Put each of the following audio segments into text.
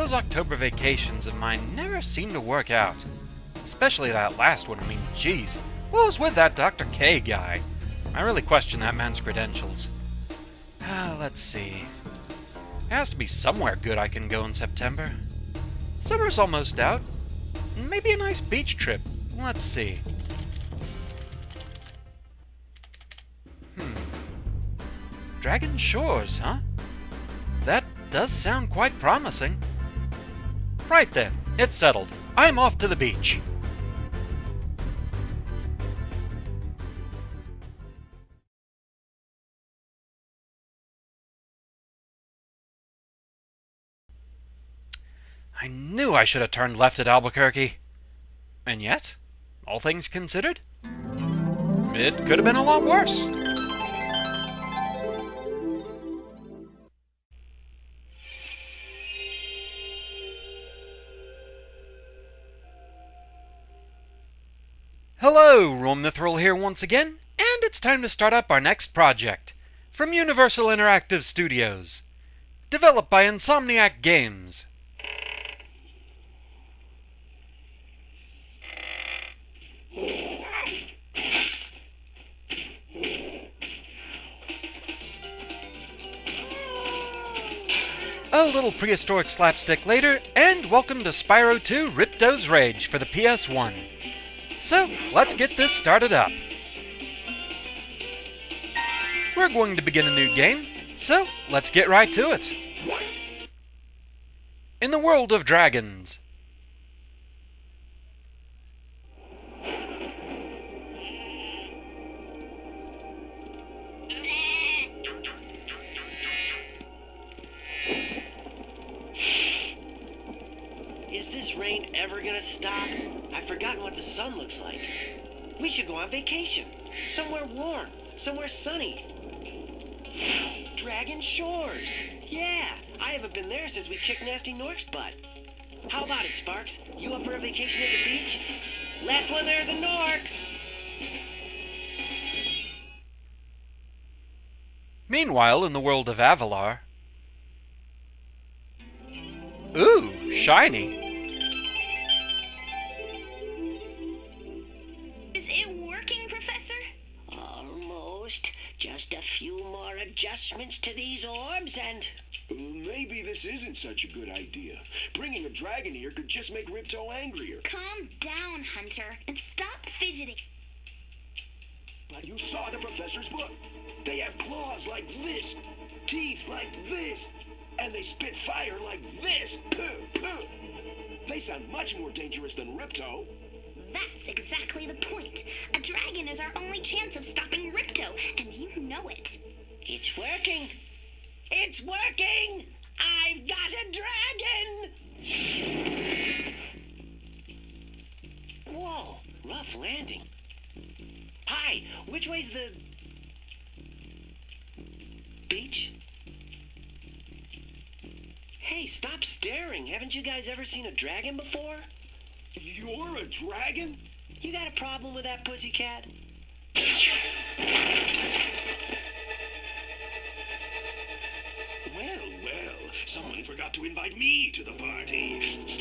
Those October vacations of mine never seem to work out. Especially that last one. I mean, geez, what was with that Dr. K guy? I really question that man's credentials. Let's see. There has to be somewhere good I can go in September. Summer's almost out. Maybe a nice beach trip. Let's see. Dragon Shores, huh? That does sound quite promising. Right then, it's settled. I'm off to the beach. I knew I should have turned left at Albuquerque. And yet, all things considered, it could have been a lot worse. Hello, Roam Mithril here once again, and it's time to start up our next project. From Universal Interactive Studios. Developed by Insomniac Games. A little prehistoric slapstick later, and welcome to Spyro 2 Ripto Rage for the PS1. So, let's get this started up. We're going to begin a new game, so let's get right to it. In the world of dragons. Is this rain ever gonna stop? I've forgotten what the sun looks like. We should go on vacation. Somewhere warm. Somewhere sunny. Dragon Shores. Yeah, I haven't been there since we kicked Nasty Nork's butt. How about it, Sparks? You up for a vacation at the beach? Last one there's a Nork! Meanwhile, in the world of Avalar. Ooh, shiny. Is it working, Professor? Almost. Just a few more adjustments to these orbs and... Maybe this isn't such a good idea. Bringing a dragon here could just make Ripto angrier. Calm down, Hunter, and stop fidgeting. But you saw the professor's book. They have claws like this, teeth like this, and they spit fire like this. They sound much more dangerous than Ripto. That's exactly the point. A dragon is our only chance of stopping Ripto, and you know it. It's working! It's working! I've got a dragon! Whoa, rough landing. Hi, which way's the... beach? Hey, stop staring. Haven't you guys ever seen a dragon before? You're a dragon? You got a problem with that, pussycat? Well, someone forgot to invite me to the party.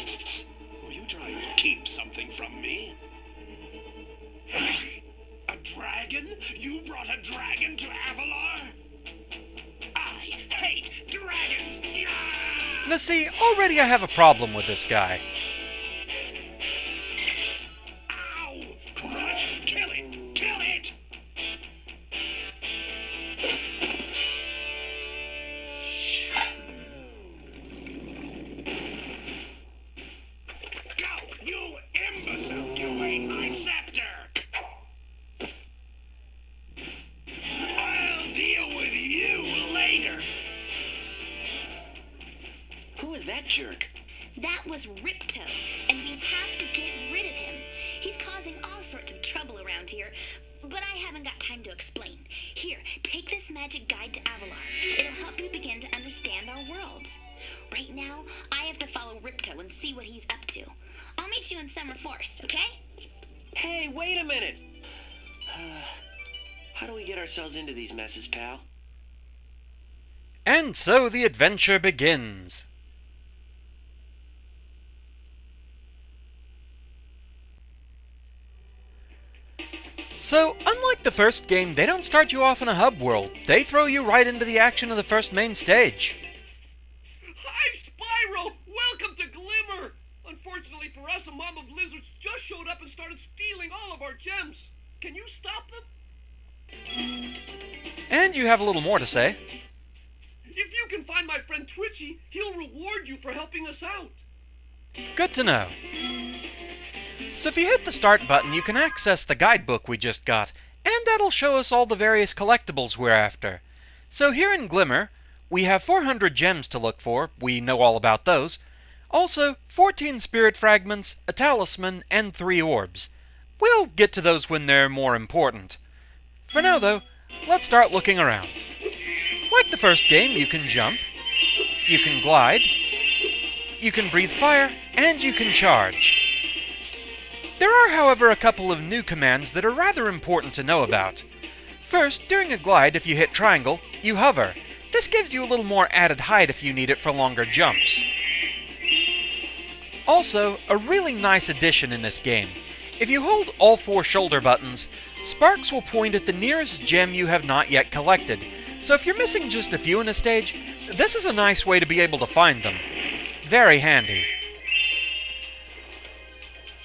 Were you trying to keep something from me? A dragon? You brought a dragon to Avalar? I hate dragons! Now see, already I have a problem with this guy. Ow! Crush! Kill it! Kill it! Go! You imbecile! You ate my scepter! I'll deal with you later! Who is that jerk? That was Ripto, and we have to get rid of him. He's causing all sorts of trouble around here, but I haven't got time to explain. Here, take this magic guide to Avalar. It'll help you begin to understand our worlds. Right now, I have to follow Ripto and see what he's up to. I'll meet you in Summer Forest, okay? Hey, wait a minute! How do we get ourselves into these messes, pal? And so the adventure begins. So, unlike the first game, they don't start you off in a hub world. They throw you right into the action of the first main stage. Hi, Spyro! Welcome to Glimmer! Unfortunately for us, a mob of lizards just showed up and started stealing all of our gems. Can you stop them? And you have a little more to say. If you can find my friend Twitchy, he'll reward you for helping us out. Good to know. So if you hit the start button, you can access the guidebook we just got, and that'll show us all the various collectibles we're after. So here in Glimmer, we have 400 gems to look for, we know all about those. Also, 14 spirit fragments, a talisman, and 3 orbs. We'll get to those when they're more important. For now though, let's start looking around. Like the first game, you can jump, you can glide, you can breathe fire, and you can charge. There are, however, a couple of new commands that are rather important to know about. First, during a glide, if you hit triangle, you hover. This gives you a little more added height if you need it for longer jumps. Also, a really nice addition in this game. If you hold all 4 shoulder buttons, sparks will point at the nearest gem you have not yet collected. So if you're missing just a few in a stage, this is a nice way to be able to find them. Very handy.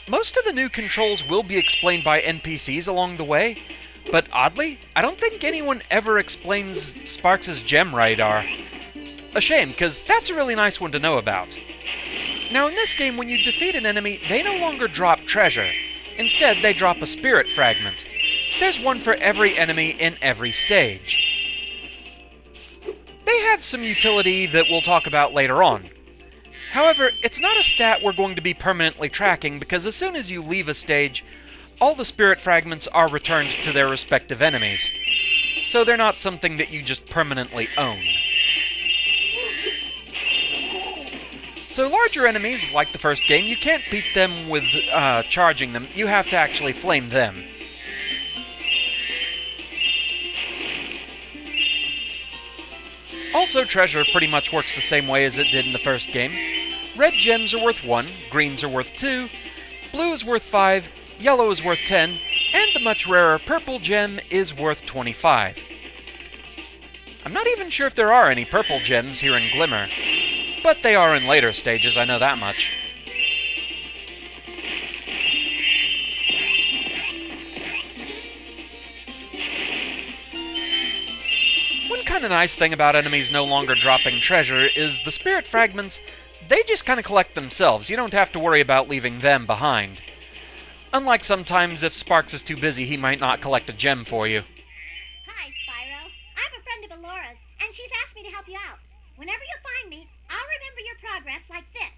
Most of the new controls will be explained by NPCs along the way, but oddly, I don't think anyone ever explains Sparks' gem radar. A shame, because that's a really nice one to know about. Now in this game, when you defeat an enemy, they no longer drop treasure. Instead, they drop a spirit fragment. There's one for every enemy in every stage. They have some utility that we'll talk about later on. However, it's not a stat we're going to be permanently tracking because as soon as you leave a stage, all the spirit fragments are returned to their respective enemies. So they're not something that you just permanently own. So larger enemies, like the first game, you can't beat them with charging them, you have to actually flame them. Also, treasure pretty much works the same way as it did in the first game. Red gems are worth 1, greens are worth 2, blue is worth 5, yellow is worth 10, and the much rarer purple gem is worth 25. I'm not even sure if there are any purple gems here in Glimmer, but they are in later stages, I know that much. One kind of nice thing about enemies no longer dropping treasure is the spirit fragments. They just kind of collect themselves. You don't have to worry about leaving them behind. Unlike sometimes if Sparks is too busy, he might not collect a gem for you. Hi, Spyro. I'm a friend of Alora's, and she's asked me to help you out. Whenever you find me, I'll remember your progress like this.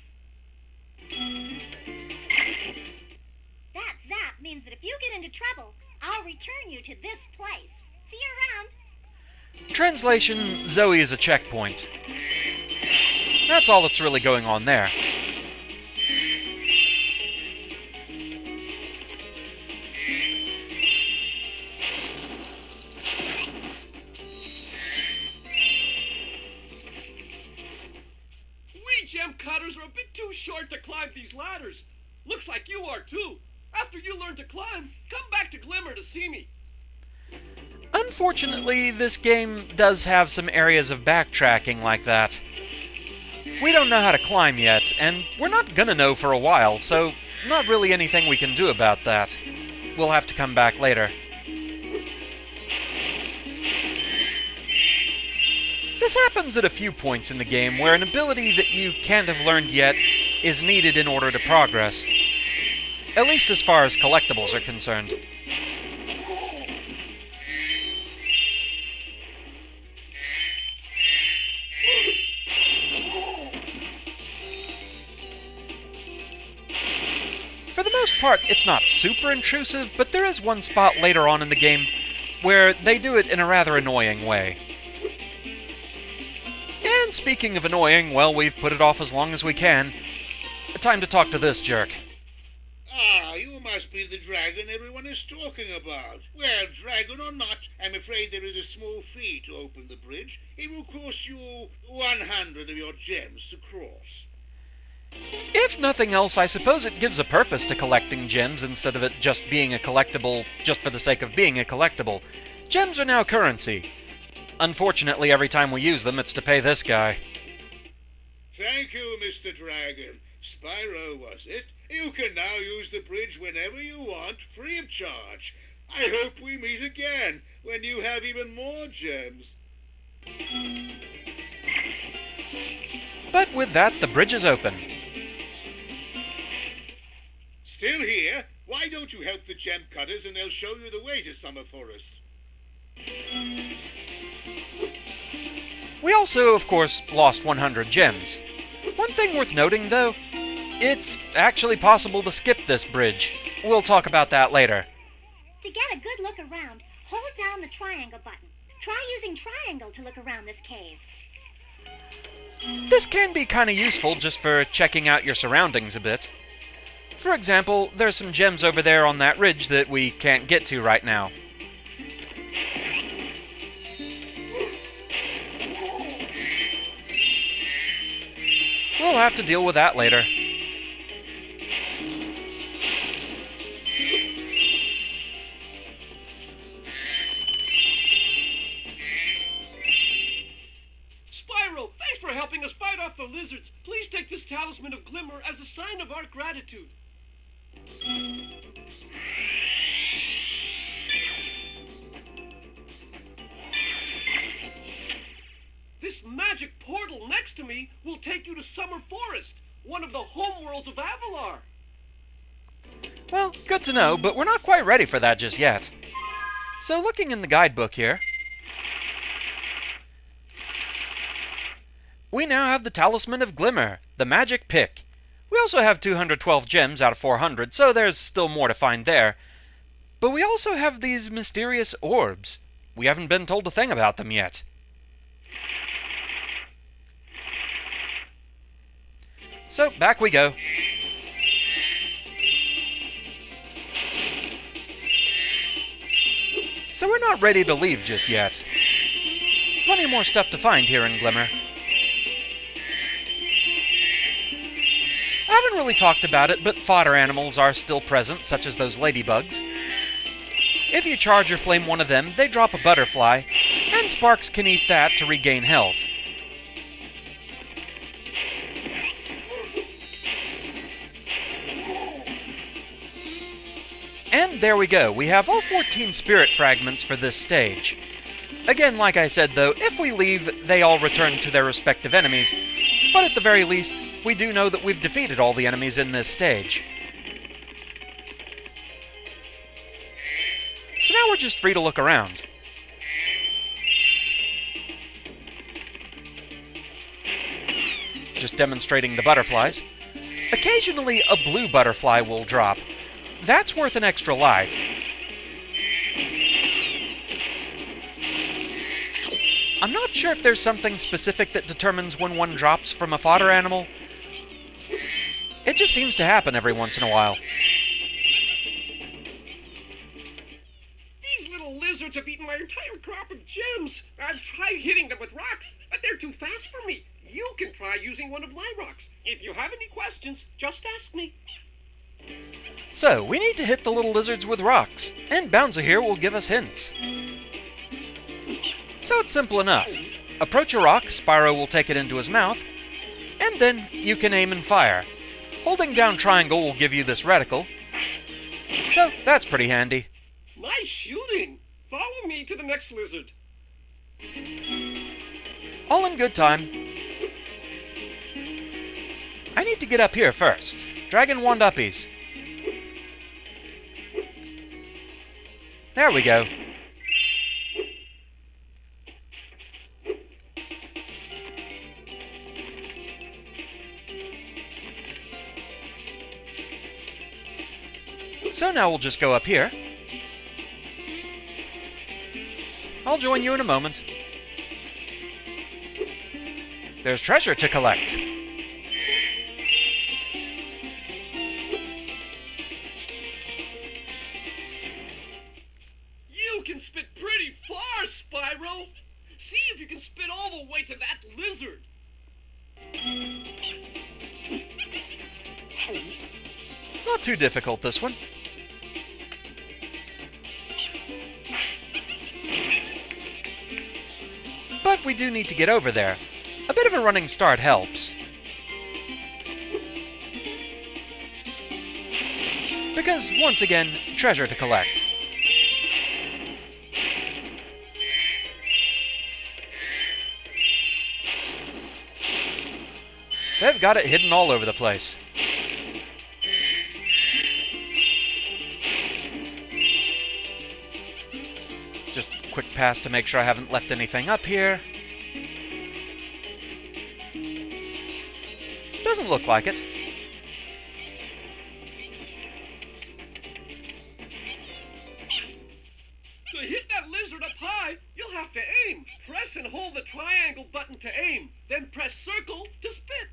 That zap means that if you get into trouble, I'll return you to this place. See you around. Translation, Zoe is a checkpoint. That's all that's really going on there. We gem cutters are a bit too short to climb these ladders. Looks like you are too. After you learn to climb, come back to Glimmer to see me. Unfortunately, this game does have some areas of backtracking like that. We don't know how to climb yet, and we're not gonna know for a while, so not really anything we can do about that. We'll have to come back later. This happens at a few points in the game where an ability that you can't have learned yet is needed in order to progress. At least as far as collectibles are concerned. For the most part, it's not super intrusive, but there is one spot later on in the game where they do it in a rather annoying way. And speaking of annoying, well, we've put it off as long as we can. Time to talk to this jerk. Ah, you must be the dragon everyone is talking about. Well, dragon or not, I'm afraid there is a small fee to open the bridge. It will cost you 100 of your gems to cross. If nothing else, I suppose it gives a purpose to collecting gems instead of it just being a collectible just for the sake of being a collectible. Gems are now currency. Unfortunately, every time we use them, it's to pay this guy. Thank you, Mr. Dragon. Spyro, was it? You can now use the bridge whenever you want, free of charge. I hope we meet again, when you have even more gems. But with that, the bridge is open. Still here? Why don't you help the gem cutters and they'll show you the way to Summer Forest? We also, of course, lost 100 gems. One thing worth noting, though, it's actually possible to skip this bridge. We'll talk about that later. To get a good look around, hold down the triangle button. Try using triangle to look around this cave. This can be kind of useful just for checking out your surroundings a bit. For example, there's some gems over there on that ridge that we can't get to right now. We'll have to deal with that later. Spyro, thanks for helping us fight off the lizards. Please take this Talisman of Glimmer as a sign of our gratitude. This magic portal next to me will take you to Summer Forest, one of the homeworlds of Avalar. Well, good to know, but we're not quite ready for that just yet. So looking in the guidebook here, we now have the Talisman of Glimmer, the magic pick. We also have 212 gems out of 400, so there's still more to find there. But we also have these mysterious orbs. We haven't been told a thing about them yet. So, back we go. So we're not ready to leave just yet. Plenty more stuff to find here in Glimmer. I haven't really talked about it, but fodder animals are still present, such as those ladybugs. If you charge or flame one of them, they drop a butterfly, and Sparks can eat that to regain health. And there we go, we have all 14 spirit fragments for this stage. Again, like I said though, if we leave, they all return to their respective enemies, but at the very least, we do know that we've defeated all the enemies in this stage. So now we're just free to look around. Just demonstrating the butterflies. Occasionally, a blue butterfly will drop. That's worth an extra life. I'm not sure if there's something specific that determines when one drops from a fodder animal. It just seems to happen every once in a while. These little lizards have eaten my entire crop of gems. I've tried hitting them with rocks, but they're too fast for me. You can try using one of my rocks. If you have any questions, just ask me. So, we need to hit the little lizards with rocks, and Bouncer here will give us hints. So it's simple enough. Approach a rock, Spyro will take it into his mouth, and then you can aim and fire. Holding down triangle will give you this reticle. So, that's pretty handy. Nice shooting! Follow me to the next lizard. All in good time. I need to get up here first. Dragon Wand uppies. There we go. So now we'll just go up here. I'll join you in a moment. There's treasure to collect. You can spit pretty far, Spyro! See if you can spit all the way to that lizard! Not too difficult, this one. But we do need to get over there. A bit of a running start helps. Because, once again, treasure to collect. They've got it hidden all over the place. Just a quick pass to make sure I haven't left anything up here. Doesn't look like it. To hit that lizard up high, you'll have to aim. Press and hold the triangle button to aim, then press circle to spit.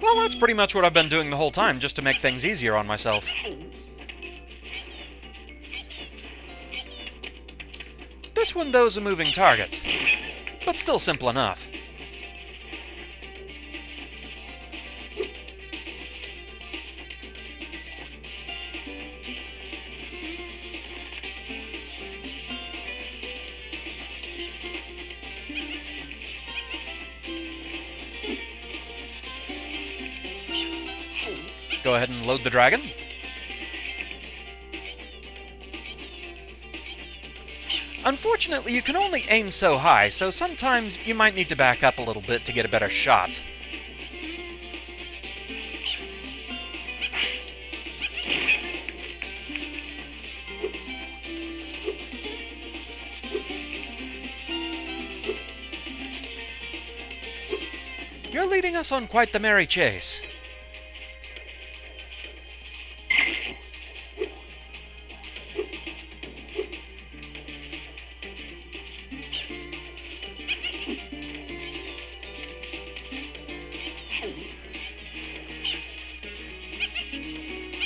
Well, that's pretty much what I've been doing the whole time, just to make things easier on myself. This one, though, is a moving target, but still simple enough. Go ahead and load the dragon. Unfortunately, you can only aim so high, so sometimes you might need to back up a little bit to get a better shot. You're leading us on quite the merry chase.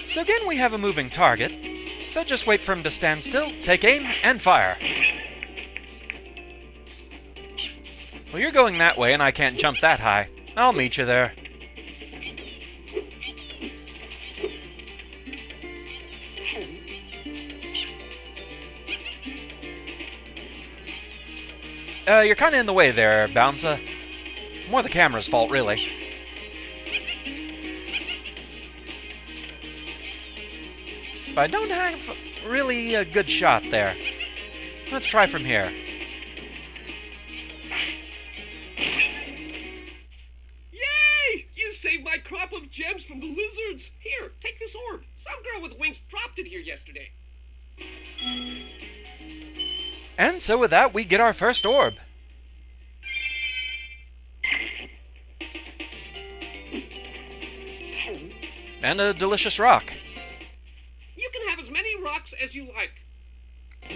So again, we have a moving target, so just wait for him to stand still, take aim, and fire. Well, you're going that way, and I can't jump that high. I'll meet you there. You're kinda in the way there, Bouncer. More the camera's fault, really. But I don't have really a good shot there. Let's try from here. Yay! You saved my crop of gems from the lizards. Here, take this orb. Some girl with wings dropped it here yesterday. And so with that, we get our first orb. And a delicious rock. You can have as many rocks as you like.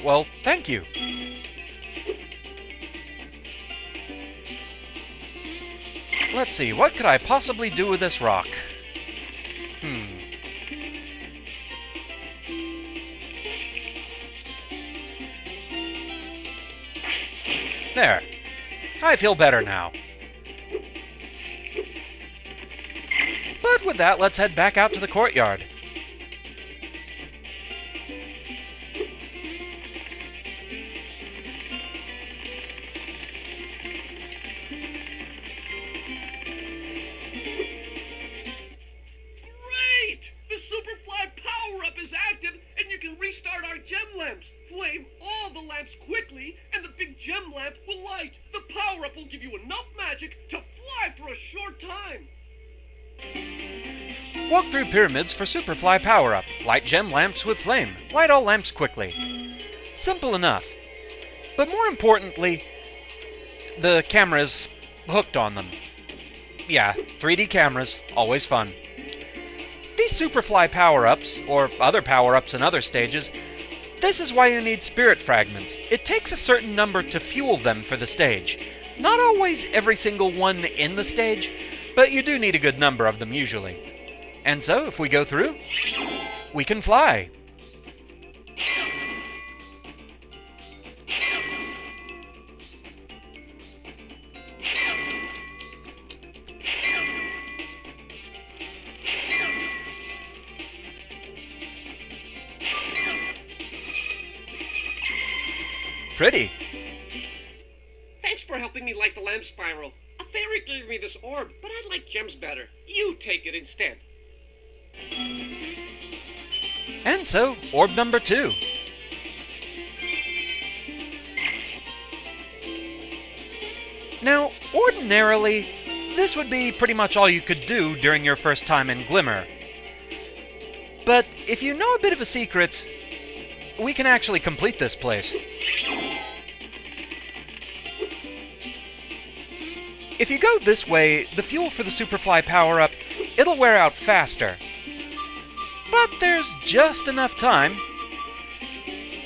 Well, thank you. Let's see, what could I possibly do with this rock? There. I feel better now. But with that, let's head back out to the courtyard. Great! The Superfly power-up is active, and you can restart our gem lamps. Flame all the lamps quickly, and the big gem lamp will light. The power-up will give you enough magic to fly for a short time. Walk through pyramids for Superfly power-up. Light gem lamps with flame. Light all lamps quickly. Simple enough. But more importantly, the camera's hooked on them. Yeah, 3D cameras, always fun. These Superfly power-ups, or other power-ups in other stages, this is why you need spirit fragments. It takes a certain number to fuel them for the stage. Not always every single one in the stage, but you do need a good number of them usually. And so, if we go through, we can fly. pretty. Thanks for helping me light the lamp, Spyro. A fairy gave me this orb, but I like gems better. You take it instead. And so, Orb Number 2. Now, ordinarily, this would be pretty much all you could do during your first time in Glimmer. But if you know a bit of a secret, we can actually complete this place. If you go this way, the fuel for the Superfly power-up, it'll wear out faster. But there's just enough time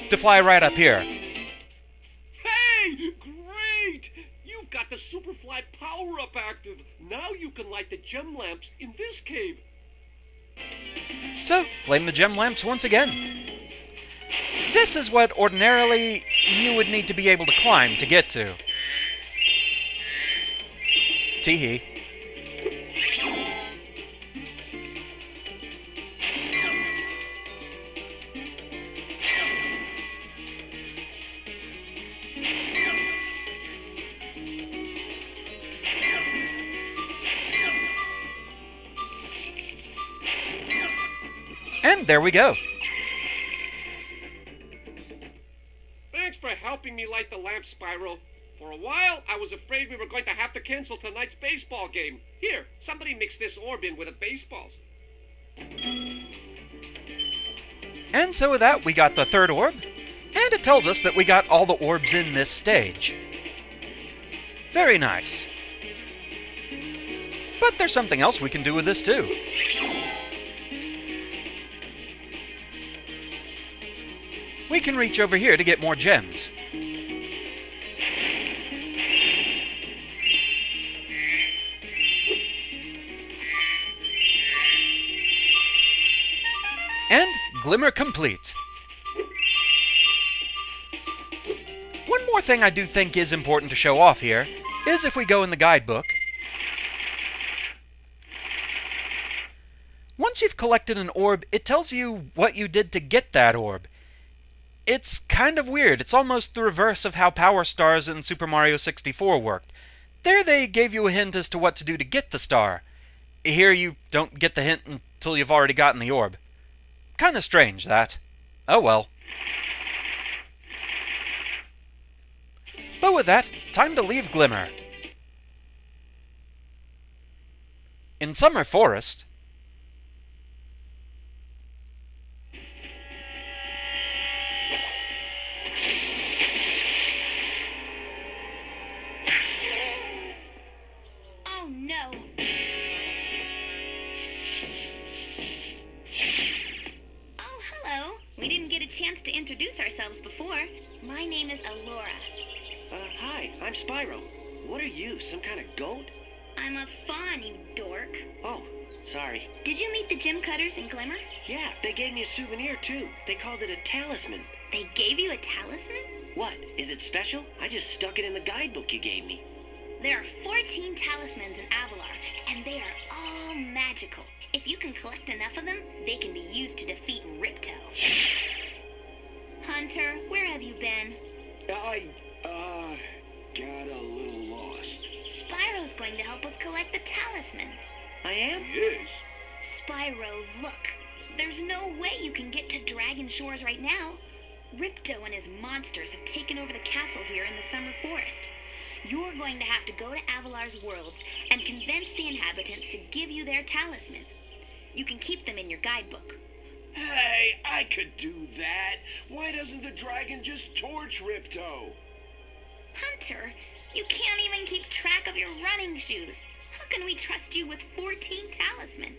to fly right up here. Hey! Great! You've got the Superfly power-up active. Now you can light the gem lamps in this cave. So, flame the gem lamps once again. This is what ordinarily you would need to be able to climb to get to. Tee-hee. And there we go. Thanks for helping me light the lamp, Spyro. For a while, I was afraid we were going to have to cancel tonight's baseball game. Here, somebody mix this orb in with the baseballs. And so with that, we got the third orb, and it tells us that we got all the orbs in this stage. Very nice. But there's something else we can do with this too. We can reach over here to get more gems. And Glimmer complete. One more thing I do think is important to show off here is if we go in the guidebook. Once you've collected an orb, it tells you what you did to get that orb. It's kind of weird. It's almost the reverse of how Power Stars in Super Mario 64 worked. There they gave you a hint as to what to do to get the star. Here you don't get the hint until you've already gotten the orb. Kinda strange, that. Oh well. But with that, time to leave Glimmer. In Summer Forest... Oh no. Oh, hello. We didn't get a chance to introduce ourselves before. My name is Alora. Hi, I'm Spyro. What are you, some kind of goat? I'm a fawn, you dork. Oh, sorry. Did you meet the gem cutters in Glimmer? Yeah, they gave me a souvenir too. They called it a talisman. They gave you a talisman? What, is it special? I just stuck it in the guidebook you gave me. There are 14 talismans in Avalar, and they are all magical. If you can collect enough of them, they can be used to defeat Ripto. Hunter, where have you been? I got a little lost. Spyro's going to help us collect the talismans. I am? Yes. Spyro, look. There's no way you can get to Dragon Shores right now. Ripto and his monsters have taken over the castle here in the Summer Forest. You're going to have to go to Avalar's worlds and convince the inhabitants to give you their talisman. You can keep them in your guidebook. Hey, I could do that. Why doesn't the dragon just torch Ripto? Hunter, you can't even keep track of your running shoes. How can we trust you with 14 talisman?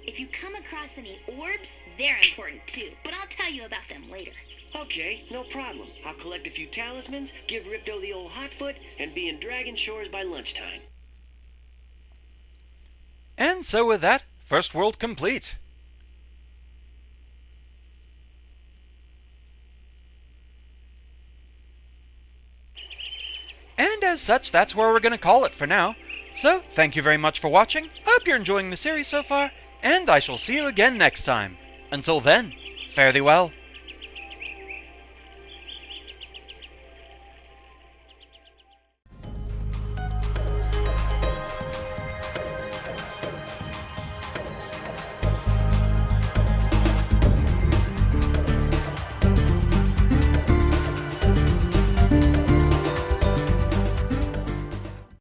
If you come across any orbs, they're important too, but I'll tell you about them later. Okay, no problem. I'll collect a few talismans, give Ripto the old hot foot, and be in Dragon Shores by lunchtime. And so with that, first world complete. And as such, that's where we're going to call it for now. So, thank you very much for watching. I hope you're enjoying the series so far, and I shall see you again next time. Until then, fare thee well.